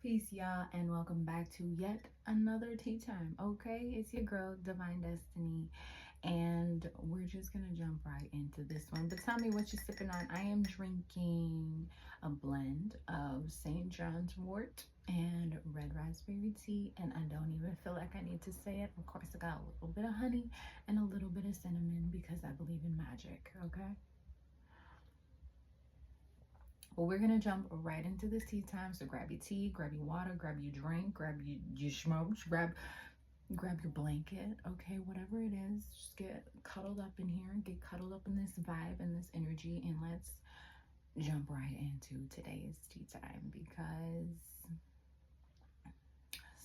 Peace, y'all, and welcome back to yet another tea time. Okay, it's your girl, Divine Destiny, and we're just gonna jump right into this one. But tell me what you're sipping on. I am drinking a blend of St. John's wort and red raspberry tea, and I don't even feel like I need to say it. Of course, I got a little bit of honey and a little bit of cinnamon because I believe in magic. Okay. Well, we're gonna jump right into this tea time. So grab your tea, grab your water, grab your drink, grab your smokes, grab your blanket, okay, whatever it is. Just get cuddled up in here, get cuddled up in this vibe and this energy, and let's jump right into today's tea time because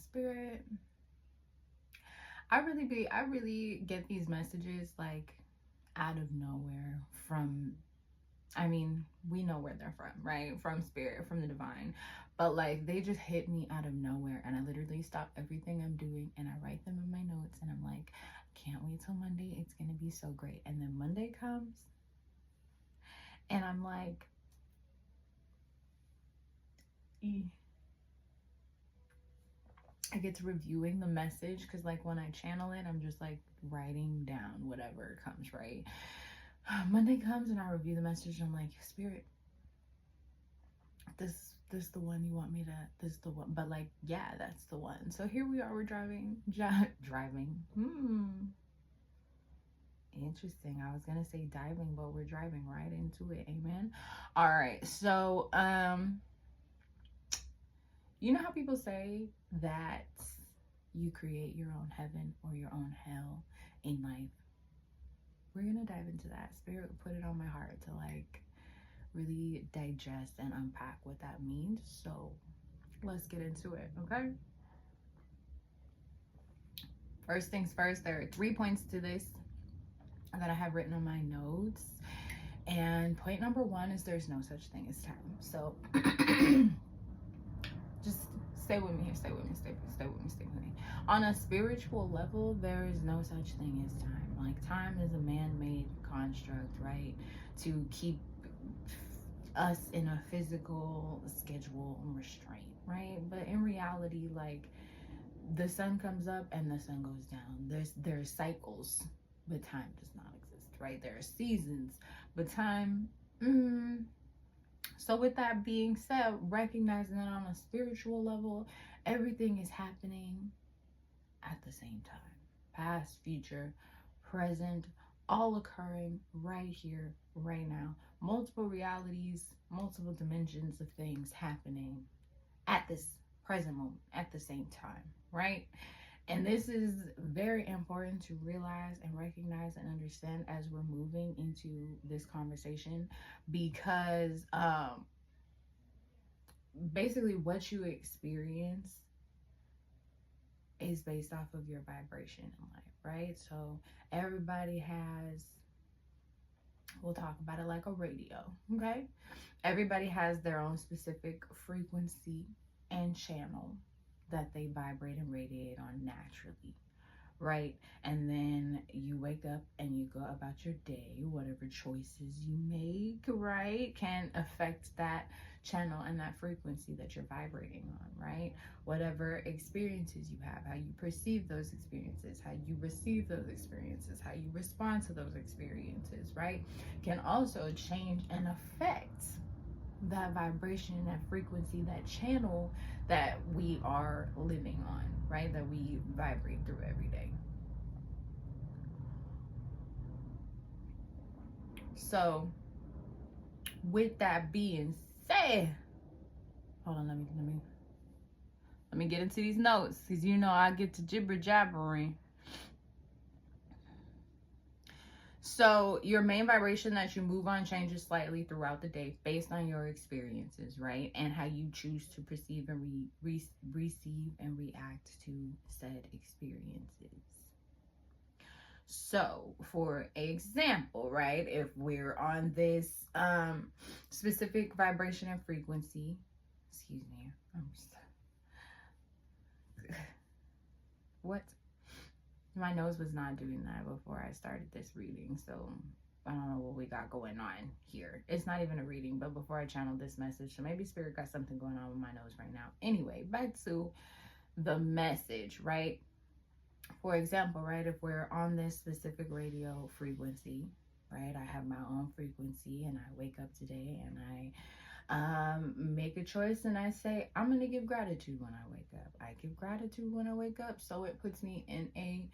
spirit, I really get these messages like out of nowhere from, I mean, we know where they're from, right? From spirit, from the divine. But like they just hit me out of nowhere, and I literally stop everything I'm doing and I write them in my notes, and I'm like, can't wait till Monday. It's gonna be so great. And then Monday comes and I'm like, I get to reviewing the message because like when I channel it, I'm just like writing down whatever comes, right? Monday comes and I review the message and I'm like, spirit, this the one you want me to, this the one, but like, yeah, that's the one. So here we are, we're driving. Interesting. I was gonna say diving, but we're driving right into it. Amen. All right. So you know how people say that you create your own heaven or your own hell in life? We're gonna dive into that. Spirit put it on my heart to like really digest and unpack what that means. So let's get into it, okay? First things first, there are 3 points to this that I have written on my notes. And point number 1 is there's no such thing as time. So just stay with me here, stay with me. On a spiritual level, there is no such thing as time. Like time is a man-made construct, right? To keep us in a physical schedule and restraint, right? But in reality, like the sun comes up and the sun goes down. There's cycles, but time does not exist, right? There are seasons, but time. So with that being said, recognizing that on a spiritual level, everything is happening at the same time. Past, future, present, all occurring right here, right now. Multiple realities, multiple dimensions of things happening at this present moment, at the same time, right? And this is very important to realize and recognize and understand as we're moving into this conversation, because basically what you experience is based off of your vibration in life, right? So everybody has, we'll talk about it like a radio, okay? Everybody has their own specific frequency and channel that they vibrate and radiate on naturally, right? And then you wake up and you go about your day. Whatever choices you make, right, can affect that channel and that frequency that you're vibrating on, right? Whatever experiences you have, how you perceive those experiences, how you receive those experiences, how you respond to those experiences, right, can also change and affect that vibration, that frequency, that channel that we are living on, right? That we vibrate through every day. So with that being said, hold on, let me get into these notes, because you know I get to jibber jabbering. So your main vibration that you move on changes slightly throughout the day based on your experiences, right? And how you choose to perceive and receive and react to said experiences. So for example, right, if we're on this specific vibration and frequency, excuse me, what? My nose was not doing that before I started this reading, so I don't know what we got going on here. It's not even a reading, but before I channel this message, so maybe spirit got something going on with my nose right now. Anyway, back to the message, right? For example, right, if we're on this specific radio frequency, right, I have my own frequency and I wake up today and I make a choice and I say, I'm going to give gratitude when I wake up. I give gratitude when I wake up, so it puts me in a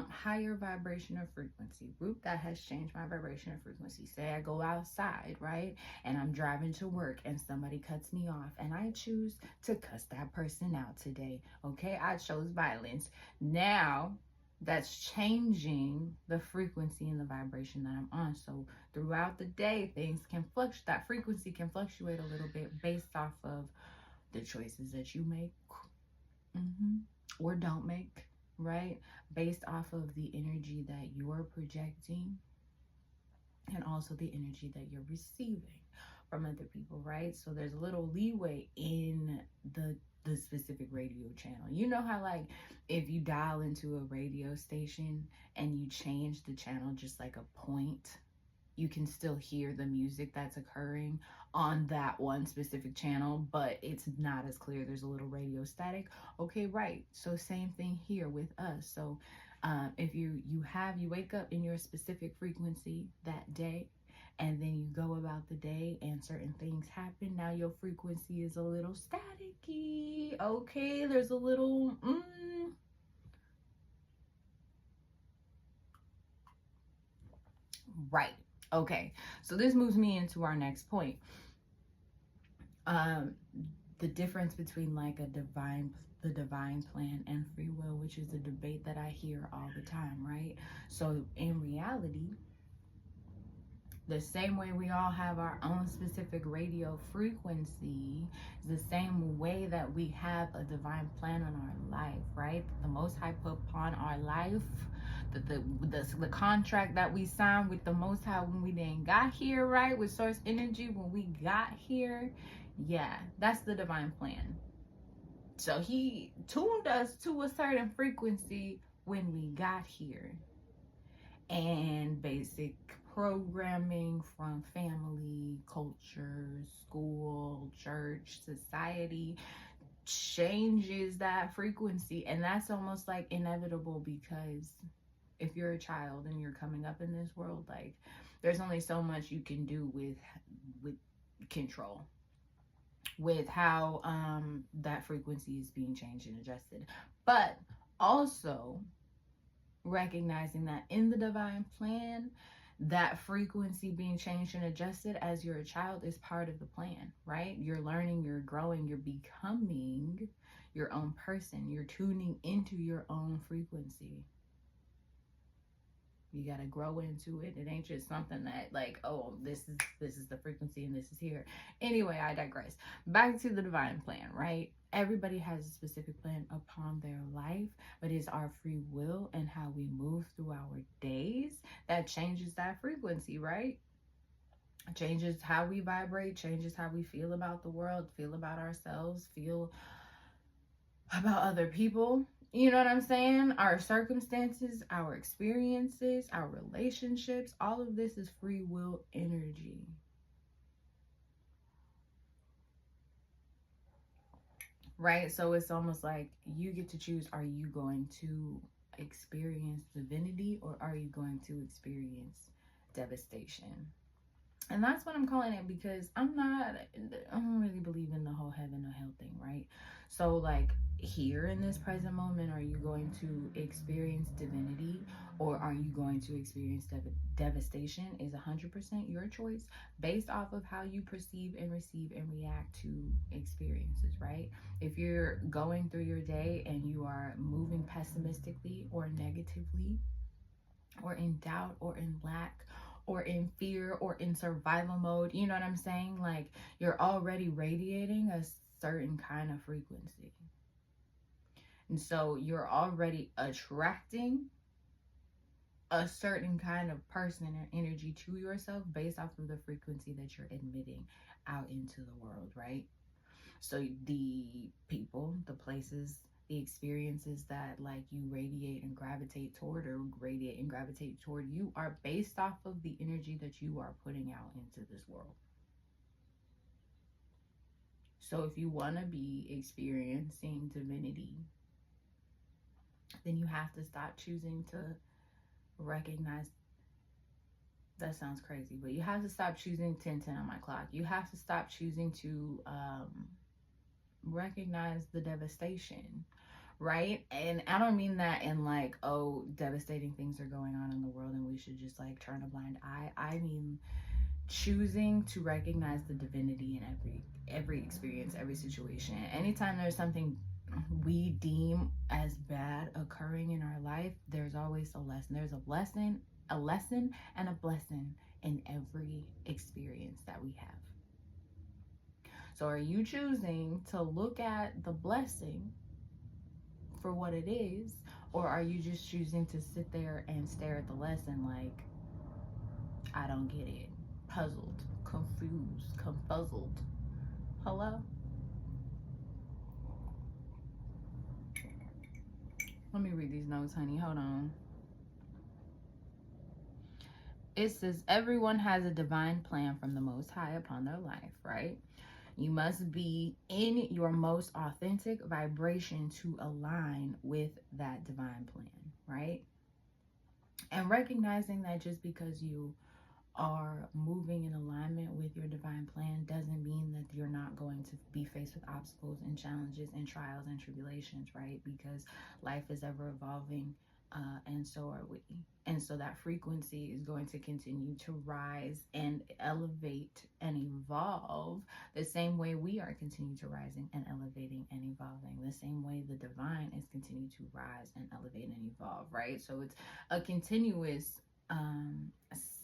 higher vibration or frequency. Group that has changed my vibration or frequency. Say I go outside, right, and I'm driving to work and somebody cuts me off and I choose to cuss that person out today. Okay, I chose violence. Now that's changing the frequency and the vibration that I'm on. So throughout the day, things can fluctuate. That frequency can fluctuate a little bit based off of the choices that you make, or don't make, right? Based off of the energy that you're projecting and also the energy that you're receiving from other people, right? So there's a little leeway in the specific radio channel. You know how, like, if you dial into a radio station and you change the channel just like a point, you can still hear the music that's occurring on that one specific channel, but it's not as clear. There's a little radio static. Okay, right. So same thing here with us. So if you wake up in your specific frequency that day, and then you go about the day and certain things happen, now your frequency is a little staticky. Okay, there's a little right. Okay, so this moves me into our next point. The difference between like the divine plan and free will, which is a debate that I hear all the time, right? So in reality, the same way we all have our own specific radio frequency, is the same way that we have a divine plan on our life, right? The Most High put upon our life, the contract that we signed with the Most High when we didn't got here, right? With source energy when we got here. Yeah, that's the divine plan. So he tuned us to a certain frequency when we got here. And basic programming from family, culture, school, church, society changes that frequency. And that's almost like inevitable, because if you're a child and you're coming up in this world, like, there's only so much you can do with control, with how that frequency is being changed and adjusted. But also recognizing that in the divine plan, that frequency being changed and adjusted as you're a child is part of the plan, right? You're learning, you're growing, you're becoming your own person. You're tuning into your own frequency. You got to grow into it. It ain't just something that, like, oh, this is the frequency and this is here. Anyway, I digress. Back to the divine plan, right? Everybody has a specific plan upon their life, but it's our free will and how we move through our days that changes that frequency, right? Changes how we vibrate, changes how we feel about the world, feel about ourselves, feel about other people. You know what I'm saying? Our circumstances, our experiences, our relationships, all of this is free will energy. Right? So it's almost like you get to choose, are you going to experience divinity or are you going to experience devastation? And that's what I'm calling it, because I don't really believe in the whole heaven or hell thing, right? So like, here in this present moment, are you going to experience divinity or are you going to experience devastation? Is 100% your choice based off of how you perceive and receive and react to experiences, right? If you're going through your day and you are moving pessimistically or negatively or in doubt or in lack or in fear or in survival mode, you know what I'm saying? Like, you're already radiating a certain kind of frequency. And so you're already attracting a certain kind of person or energy to yourself based off of the frequency that you're emitting out into the world, right? So the people, the places, the experiences that like you radiate and gravitate toward, or radiate and gravitate toward you, are based off of the energy that you are putting out into this world. So if you want to be experiencing divinity, then you have to stop choosing to recognize. That sounds crazy, but you have to stop choosing 10:10 on my clock. You have to stop choosing to recognize the devastation, right? And I don't mean that in like, oh, devastating things are going on in the world and we should just like turn a blind eye. I mean choosing to recognize the divinity in every experience, every situation. Anytime there's something we deem as bad occurring in our life, there's always a lesson. There's a lesson and a blessing in every experience that we have. So are you choosing to look at the blessing for what it is, or are you just choosing to sit there and stare at the lesson like, I don't get it, puzzled, confused, confuzzled? Hello? Let me read these notes, honey. Hold on. It says, everyone has a divine plan from the Most High upon their life, right? You must be in your most authentic vibration to align with that divine plan, right? And recognizing that just because you are moving in alignment with your divine plan doesn't mean that you're not going to be faced with obstacles and challenges and trials and tribulations, right? Because life is ever evolving, and so are we. And so that frequency is going to continue to rise and elevate and evolve the same way we are continuing to rising and elevating and evolving, the same way the divine is continuing to rise and elevate and evolve, right? So it's a continuous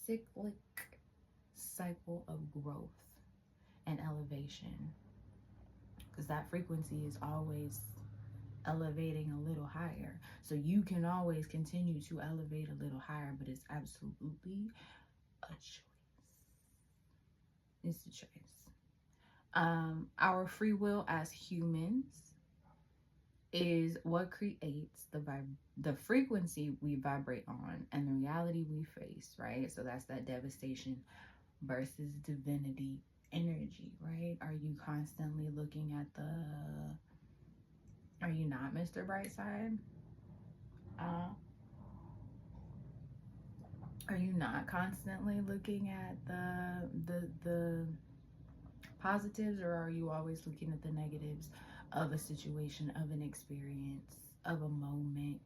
cyclic cycle of growth and elevation, because that frequency is always elevating a little higher. So you can always continue to elevate a little higher, but it's absolutely a choice. It's a choice. Our free will as humans is what creates the frequency we vibrate on and the reality we face, right? So that's that devastation versus divinity energy, right? Are you constantly looking at are you not Mr. Brightside? Are you not constantly looking at the positives, or are you always looking at the negatives of a situation, of an experience, of a moment,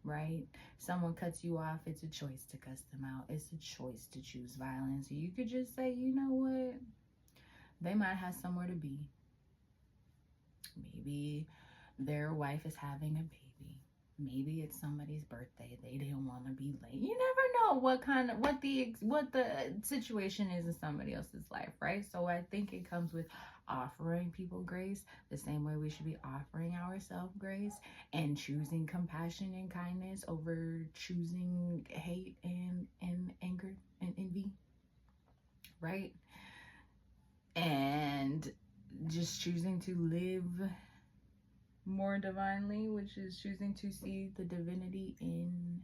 right? Someone cuts you off, it's a choice to cuss them out. It's a choice to choose violence. You could just say, you know what? They might have somewhere to be. Maybe their wife is having a baby. Maybe it's somebody's birthday. They didn't want to be late. You never know what the situation is in somebody else's life, right? So I think it comes with offering people grace the same way we should be offering ourselves grace, and choosing compassion and kindness over choosing hate and anger and envy, right? And just choosing to live more divinely, which is choosing to see the divinity in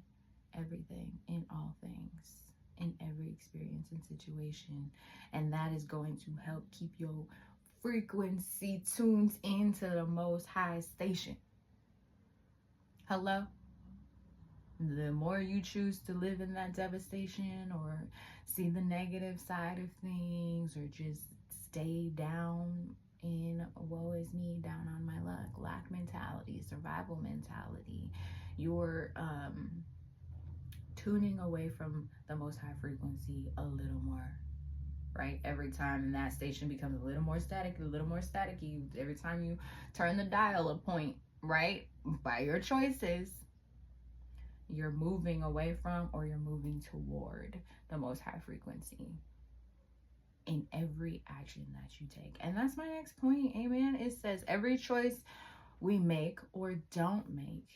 everything, in all things, in every experience and situation. And that is going to help keep your frequency tuned into the Most High station. Hello? The more you choose to live in that devastation, or see the negative side of things, or just stay down in woe is me, down on my luck, lack mentality, survival mentality, you're tuning away from the Most High frequency a little more, right? Every time, and that station becomes a little more static, every time you turn the dial a point, right? By your choices, you're moving away from, or you're moving toward the Most High frequency in every action that you take. And that's my next point. Amen. It says every choice we make or don't make,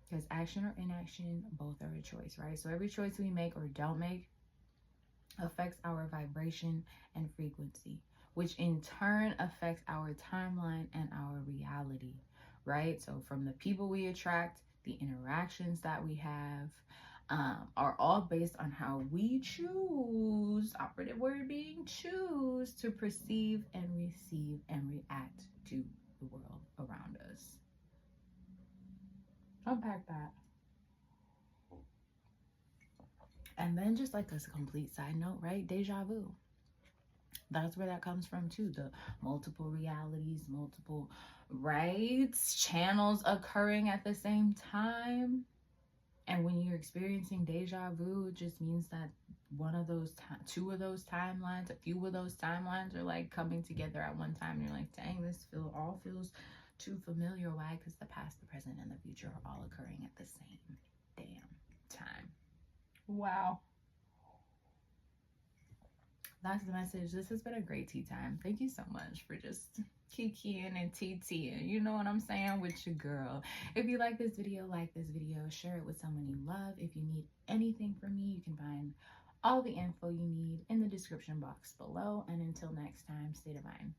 because action or inaction, both are a choice, right? So every choice we make or don't make affects our vibration and frequency, which in turn affects our timeline and our reality, right? So from the people we attract, the interactions that we have, are all based on how we choose, operative word being choose, to perceive and receive and react to the world around us. Unpack that. And then just like a complete side note, right? Deja vu. That's where that comes from too. The multiple realities, multiple rights, channels occurring at the same time. And when you're experiencing deja vu, it just means that one of those, two of those timelines, a few of those timelines are like coming together at one time. And you're like, dang, this all feels too familiar. Why? Because the past, the present, and the future are all occurring at the same damn time. Wow. That's the message. This has been a great tea time. Thank you so much for just kikiing and TTing. You know what I'm saying? With your girl. If you like this video, share it with someone you love. If you need anything from me, you can find all the info you need in the description box below. And until next time, stay divine.